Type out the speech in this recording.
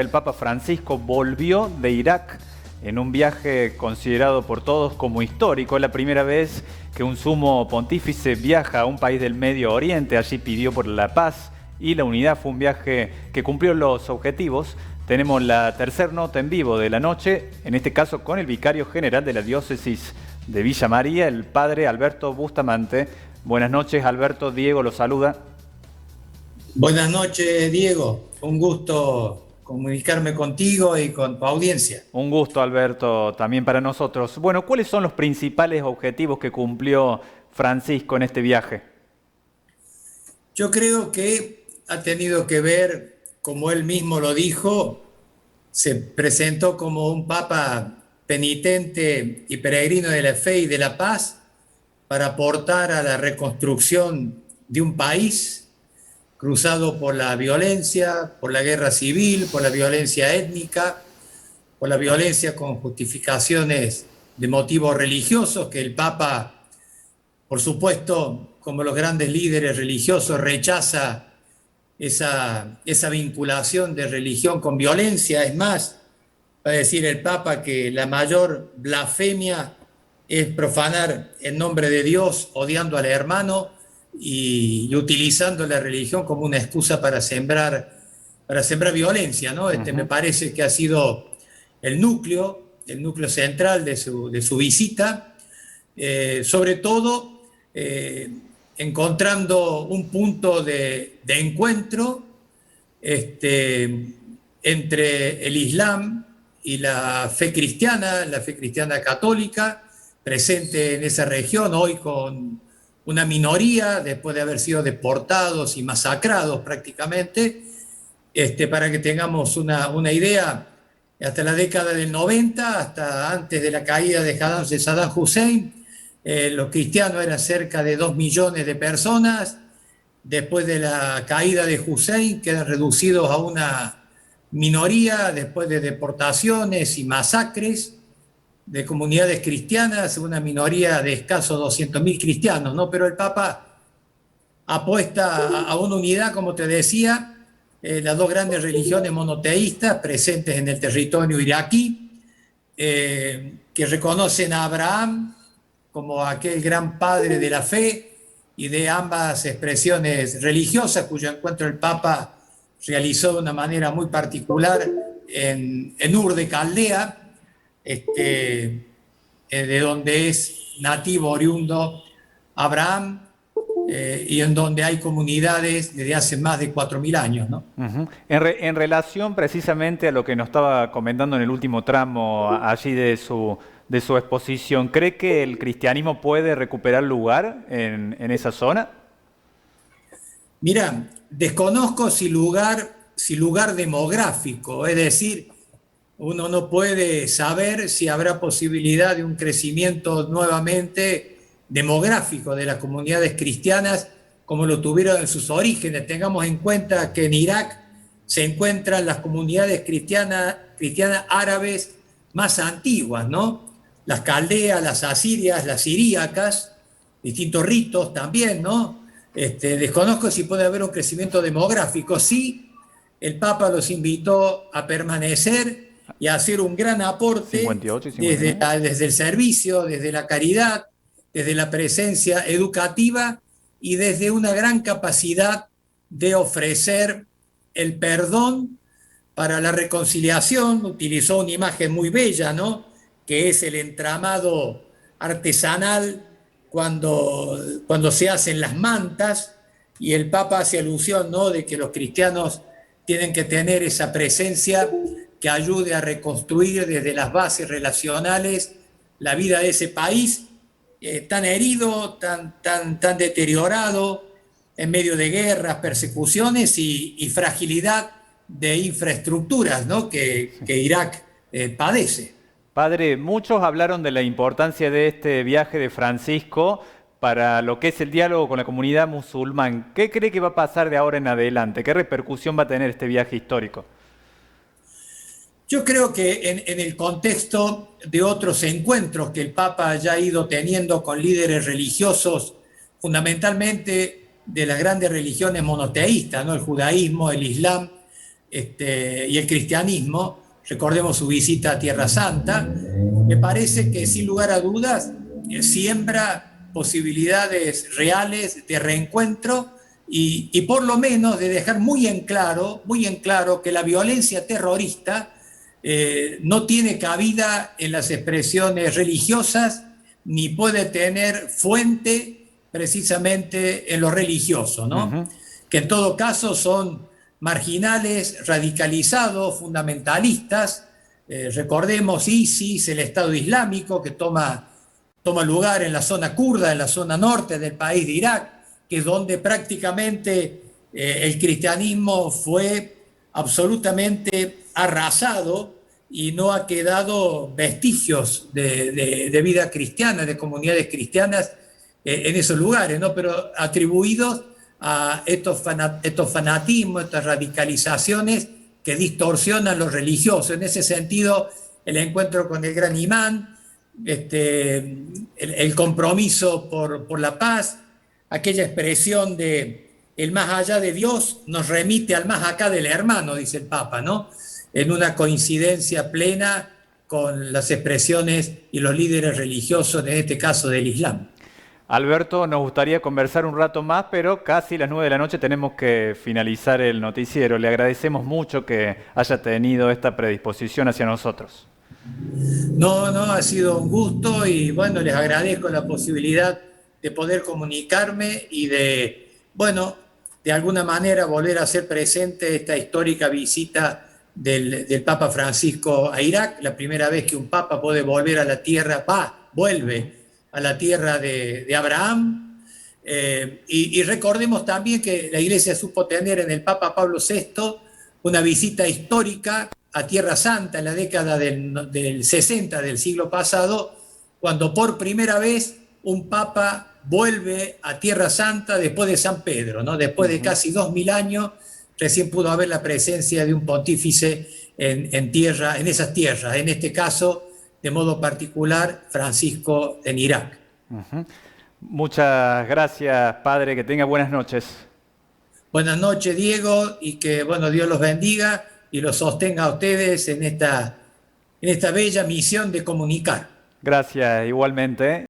El Papa Francisco volvió de Irak en un viaje considerado por todos como histórico. Es la primera vez que un sumo pontífice viaja a un país del Medio Oriente. Allí pidió por la paz y la unidad. Fue un viaje que cumplió los objetivos. Tenemos la tercera nota en vivo de la noche, en este caso con el vicario general de la diócesis de Villa María, el padre Alberto Bustamante. Buenas noches, Alberto. Diego lo saluda. Buenas noches, Diego. Un gusto comunicarme contigo y con tu audiencia. Un gusto, Alberto, también para nosotros. Bueno, ¿cuáles son los principales objetivos que cumplió Francisco en este viaje? Yo creo que ha tenido que ver, como él mismo lo dijo, se presentó como un papa penitente y peregrino de la fe y de la paz para aportar a la reconstrucción de un país cruzado por la violencia, por la guerra civil, por la violencia étnica, por la violencia con justificaciones de motivos religiosos, que el Papa, por supuesto, como los grandes líderes religiosos, rechaza esa vinculación de religión con violencia. Es más, va a decir el Papa que la mayor blasfemia es profanar el nombre de Dios odiando al hermano y utilizando la religión como una excusa para sembrar violencia, ¿no? Me parece que ha sido el núcleo central de su visita, sobre todo encontrando un punto de encuentro entre el Islam y la fe cristiana católica, presente en esa región, hoy con una minoría, después de haber sido deportados y masacrados prácticamente. Para que tengamos una idea, hasta la década del 90, hasta antes de la caída de Saddam Hussein, los cristianos eran cerca de 2 millones de personas. Después de la caída de Hussein quedan reducidos a una minoría después de deportaciones y masacres de comunidades cristianas, una minoría de escasos 200.000 cristianos, ¿no? Pero el Papa apuesta a una unidad, como te decía, las dos grandes religiones monoteístas presentes en el territorio iraquí, que reconocen a Abraham como aquel gran padre de la fe y de ambas expresiones religiosas, cuyo encuentro el Papa realizó de una manera muy particular en Ur de Caldea, de donde es nativo oriundo Abraham, y en donde hay comunidades desde hace más de 4.000 años, ¿no? En relación precisamente a lo que nos estaba comentando en el último tramo allí de su exposición, ¿cree que el cristianismo puede recuperar lugar en esa zona? Mira, desconozco si lugar demográfico, es decir, uno no puede saber si habrá posibilidad de un crecimiento nuevamente demográfico de las comunidades cristianas como lo tuvieron en sus orígenes. Tengamos en cuenta que en Irak se encuentran las comunidades cristianas árabes más antiguas, ¿no? Las caldeas, las asirias, las siríacas, distintos ritos también, ¿no? Desconozco si puede haber un crecimiento demográfico. Sí, el Papa los invitó a permanecer y a hacer un gran aporte 58 y 59. desde el servicio, desde la caridad, desde la presencia educativa y desde una gran capacidad de ofrecer el perdón para la reconciliación. Utilizó una imagen muy bella, ¿no? Que es el entramado artesanal cuando se hacen las mantas, y el Papa hace alusión, ¿no?, de que los cristianos tienen que tener esa presencia que ayude a reconstruir desde las bases relacionales la vida de ese país tan herido, tan deteriorado, en medio de guerras, persecuciones y fragilidad de infraestructuras, ¿no?, que Irak padece. Padre, muchos hablaron de la importancia de este viaje de Francisco para lo que es el diálogo con la comunidad musulmán. ¿Qué cree que va a pasar de ahora en adelante? ¿Qué repercusión va a tener este viaje histórico? Yo creo que en el contexto de otros encuentros que el Papa ya ha ido teniendo con líderes religiosos, fundamentalmente de las grandes religiones monoteístas, ¿no?, el judaísmo, el islam, y el cristianismo, recordemos su visita a Tierra Santa, me parece que sin lugar a dudas siembra posibilidades reales de reencuentro y por lo menos de dejar muy en claro que la violencia terrorista no tiene cabida en las expresiones religiosas ni puede tener fuente precisamente en lo religioso, ¿no? Que en todo caso son marginales, radicalizados, fundamentalistas. Recordemos ISIS, el Estado Islámico, que toma lugar en la zona kurda, en la zona norte del país de Irak, que es donde prácticamente el cristianismo fue absolutamente arrasado y no ha quedado vestigios de vida cristiana, de comunidades cristianas en esos lugares, ¿no? Pero atribuidos a estos fanatismos, estas radicalizaciones que distorsionan lo religioso. En ese sentido, el encuentro con el gran imán, el compromiso por la paz, aquella expresión de el más allá de Dios nos remite al más acá del hermano, dice el Papa, ¿no? En una coincidencia plena con las expresiones y los líderes religiosos, en este caso del Islam. Alberto, nos gustaría conversar un rato más, pero casi las 9 de la noche tenemos que finalizar el noticiero. Le agradecemos mucho que haya tenido esta predisposición hacia nosotros. No, ha sido un gusto y bueno, les agradezco la posibilidad de poder comunicarme y de, bueno, de alguna manera volver a hacer presente esta histórica visita del Papa Francisco a Irak, la primera vez que un Papa puede volver a la tierra, vuelve a la tierra de Abraham. Y recordemos también que la Iglesia supo tener en el Papa Pablo VI una visita histórica a Tierra Santa en la década del 60 del siglo pasado, cuando por primera vez un Papa vuelve a Tierra Santa después de San Pedro, ¿no? Después de casi 2000 años, recién pudo haber la presencia de un pontífice en esas tierras, en este caso, de modo particular, Francisco en Irak. Muchas gracias, padre, que tenga buenas noches. Buenas noches, Diego, y que bueno, Dios los bendiga y los sostenga a ustedes en esta bella misión de comunicar. Gracias, igualmente.